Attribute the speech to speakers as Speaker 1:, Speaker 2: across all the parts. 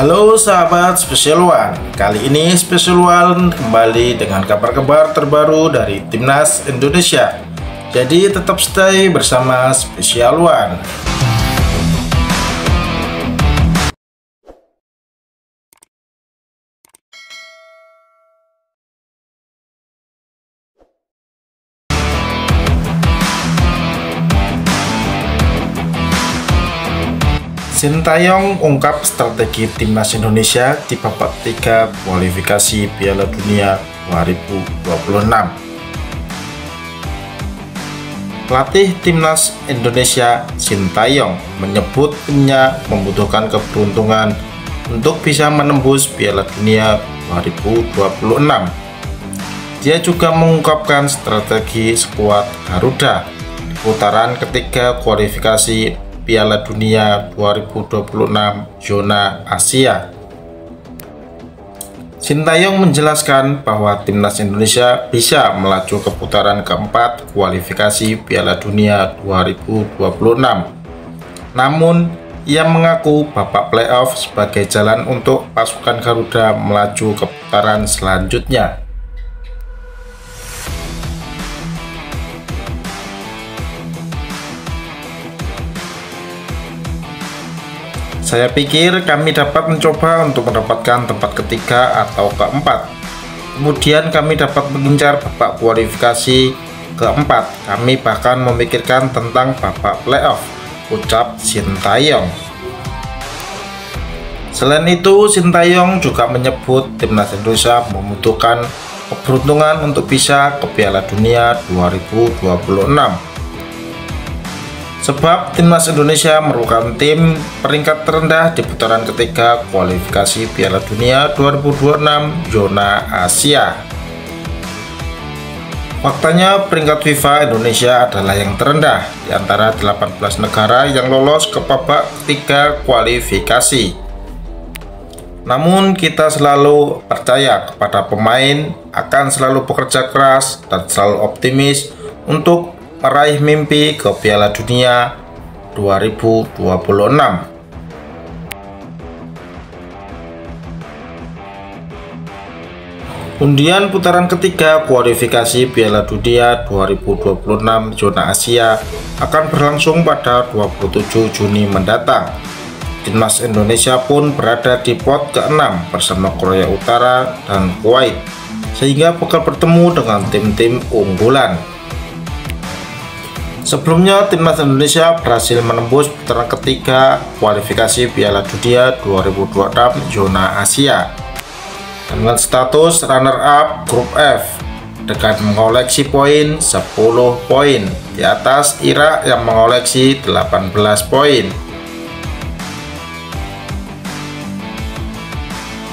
Speaker 1: Halo sahabat Special One, kali ini Special One kembali dengan kabar-kabar terbaru dari Timnas Indonesia. Jadi tetap stay bersama Special One. Sintayong ungkap strategi Timnas Indonesia di babak 3 kualifikasi Piala Dunia 2026. Pelatih Timnas Indonesia Sintayong menyebut timnya membutuhkan keberuntungan untuk bisa menembus Piala Dunia 2026. Dia juga mengungkapkan strategi skuad Garuda di putaran ketiga kualifikasi Piala Dunia 2026 zona Asia. Sintayong menjelaskan bahwa Timnas Indonesia bisa melaju ke putaran keempat kualifikasi Piala Dunia 2026. Namun, ia mengaku babak playoff sebagai jalan untuk pasukan Garuda melaju ke putaran selanjutnya. Saya pikir kami dapat mencoba untuk mendapatkan tempat ketiga atau keempat. Kemudian kami dapat mengincar babak kualifikasi keempat. Kami bahkan memikirkan tentang babak playoff, ucap Sintayong. Selain itu, Sintayong juga menyebut Timnas Indonesia membutuhkan keberuntungan untuk bisa ke Piala Dunia 2026. Sebab Timnas Indonesia merupakan tim peringkat terendah di putaran ketiga kualifikasi Piala Dunia 2026 zona Asia. Faktanya peringkat FIFA Indonesia adalah yang terendah di antara 18 negara yang lolos ke babak ketiga kualifikasi. Namun kita selalu percaya kepada pemain akan selalu bekerja keras dan selalu optimis untuk meraih mimpi ke Piala Dunia 2026. Undian putaran ketiga kualifikasi Piala Dunia 2026 zona Asia akan berlangsung pada 27 Juni mendatang. Timnas Indonesia pun berada di pot ke-6 bersama Korea Utara dan Kuwait, sehingga bakal bertemu dengan tim-tim unggulan. Sebelumnya, Timnas Indonesia berhasil menembus putaran ketiga kualifikasi Piala Dunia 2026 zona Asia dengan status runner-up grup F dengan mengoleksi poin 10 poin di atas Irak yang mengoleksi 18 poin.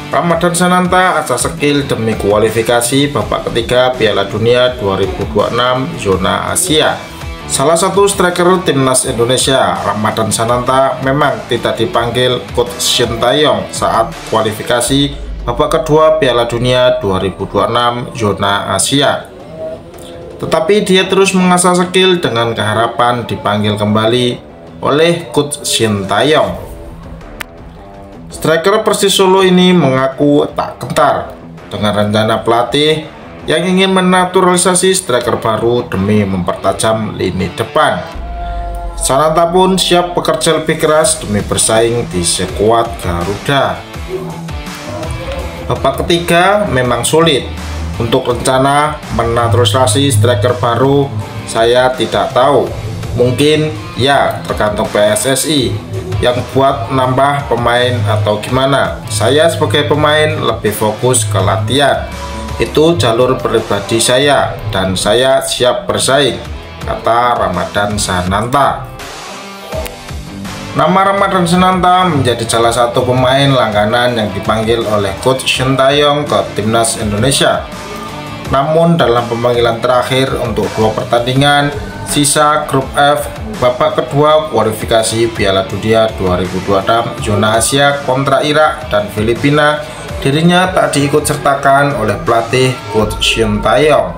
Speaker 1: Ramadan Sananta asa skill demi kualifikasi babak ketiga Piala Dunia 2026 zona Asia. Salah satu striker Timnas Indonesia, Ramadan Sananta, memang tidak dipanggil Coach Sintayong saat kualifikasi babak kedua Piala Dunia 2026 zona Asia. Tetapi dia terus mengasah skill dengan keharapan dipanggil kembali oleh Coach Sintayong. Striker Persis Solo ini mengaku tak gentar dengan rencana pelatih yang ingin menaturalisasi striker baru demi mempertajam lini depan. Sananta pun siap bekerja lebih keras demi bersaing di skuad Garuda. Babak ketiga memang sulit. Untuk rencana menaturalisasi striker baru, saya tidak tahu. Mungkin ya tergantung PSSI yang buat nambah pemain atau gimana. Saya sebagai pemain lebih fokus ke latihan. Itu jalur pribadi saya dan saya siap bersaing, kata Ramadan Sananta. Nama Ramadan Sananta menjadi salah satu pemain langganan yang dipanggil oleh Coach Sintayong ke Timnas Indonesia. Namun dalam pemanggilan terakhir untuk 2 pertandingan sisa grup F babak kedua kualifikasi Piala Dunia 2026 zona Asia kontra Irak dan Filipina, dirinya tak diikut sertakan oleh pelatih Coach Sintayong.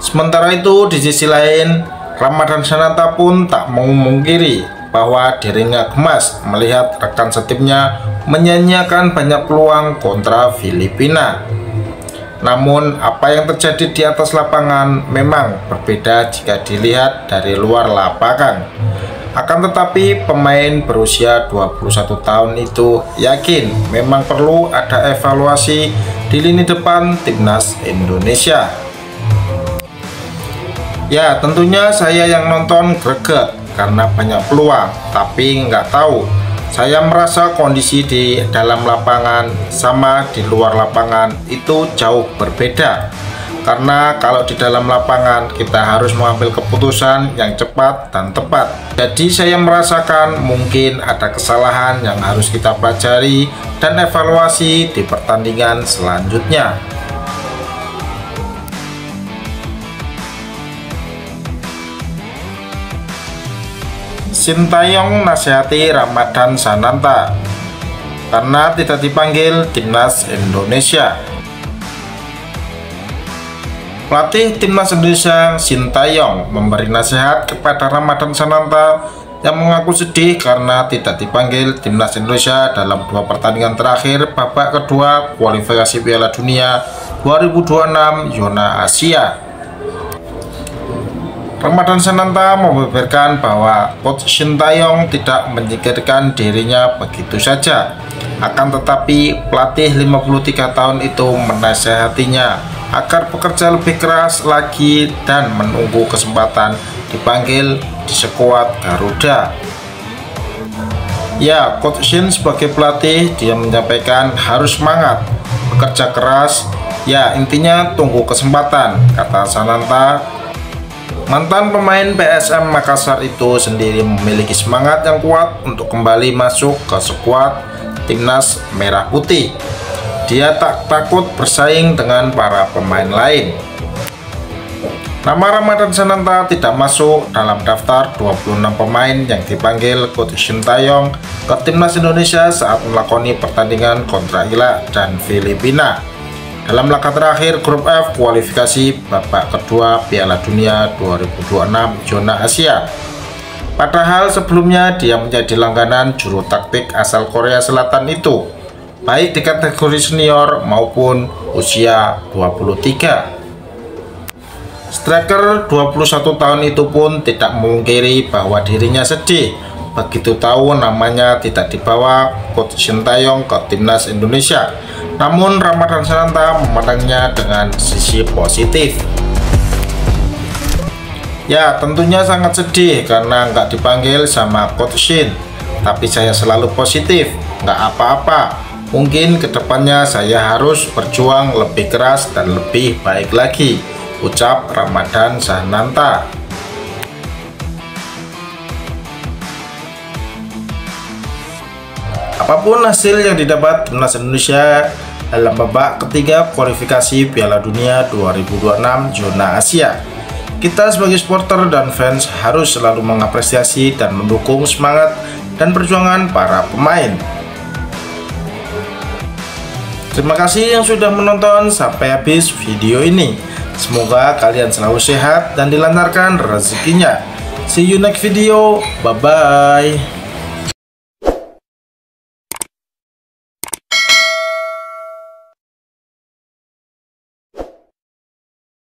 Speaker 1: Sementara itu, di sisi lain, Ramadan Sananta pun tak memungkiri bahwa dirinya gemas melihat rekan setimnya menyanyiakan banyak peluang kontra Filipina. Namun apa yang terjadi di atas lapangan memang berbeda jika dilihat dari luar lapangan. Akan tetapi pemain berusia 21 tahun itu yakin memang perlu ada evaluasi di lini depan timnas Indonesia. Ya, tentunya saya yang nonton greget karena banyak peluang, tapi nggak tahu. Saya merasa kondisi di dalam lapangan sama di luar lapangan itu jauh berbeda. Karena kalau di dalam lapangan kita harus mengambil keputusan yang cepat dan tepat. Jadi saya merasakan mungkin ada kesalahan yang harus kita pelajari dan evaluasi di pertandingan selanjutnya. Sintayong nasihati Ramadhan Sananta karena tidak dipanggil timnas Indonesia. Pelatih timnas Indonesia Sintayong memberi nasihat kepada Ramadhan Sananta yang mengaku sedih karena tidak dipanggil timnas Indonesia dalam 2 pertandingan terakhir babak kedua kualifikasi Piala Dunia 2026 zona Asia. Ramadhan Sananta membeberkan bahwa Coach Sintayong tidak menyingkirkan dirinya begitu saja. Akan tetapi pelatih 53 tahun itu menasehatinya agar bekerja lebih keras lagi dan menunggu kesempatan dipanggil di skuad Garuda. Ya, Coach Shin sebagai pelatih dia menyampaikan harus semangat, bekerja keras. Ya, intinya tunggu kesempatan, kata Sananta. Mantan pemain PSM Makassar itu sendiri memiliki semangat yang kuat untuk kembali masuk ke skuad timnas Merah Putih. Dia tak takut bersaing dengan para pemain lain. Nama Ramadhan Sananta tidak masuk dalam daftar 26 pemain yang dipanggil Coach Sintayong ke timnas Indonesia saat melakoni pertandingan kontra Irak dan Filipina dalam laga terakhir grup F kualifikasi babak kedua Piala Dunia 2026 zona Asia. Padahal sebelumnya dia menjadi langganan juru taktik asal Korea Selatan itu, baik di kategori senior maupun usia 23. Striker 21 tahun itu pun tidak memungkiri bahwa dirinya sedih begitu tahu namanya tidak dibawa Coach Sintayong ke timnas Indonesia. Namun Ramadhan Sananta memandangnya dengan sisi positif. Ya, tentunya sangat sedih karena nggak dipanggil sama Coach Shin. Tapi saya selalu positif, nggak apa-apa. Mungkin kedepannya saya harus berjuang lebih keras dan lebih baik lagi, ucap Ramadhan Sananta. Apapun hasil yang didapat timnas Indonesia dalam babak ketiga kualifikasi Piala Dunia 2026 zona Asia, kita sebagai supporter dan fans harus selalu mengapresiasi dan mendukung semangat dan perjuangan para pemain. Terima kasih yang sudah menonton sampai habis video ini. Semoga kalian selalu sehat dan dilancarkan rezekinya. See you next video. Bye bye.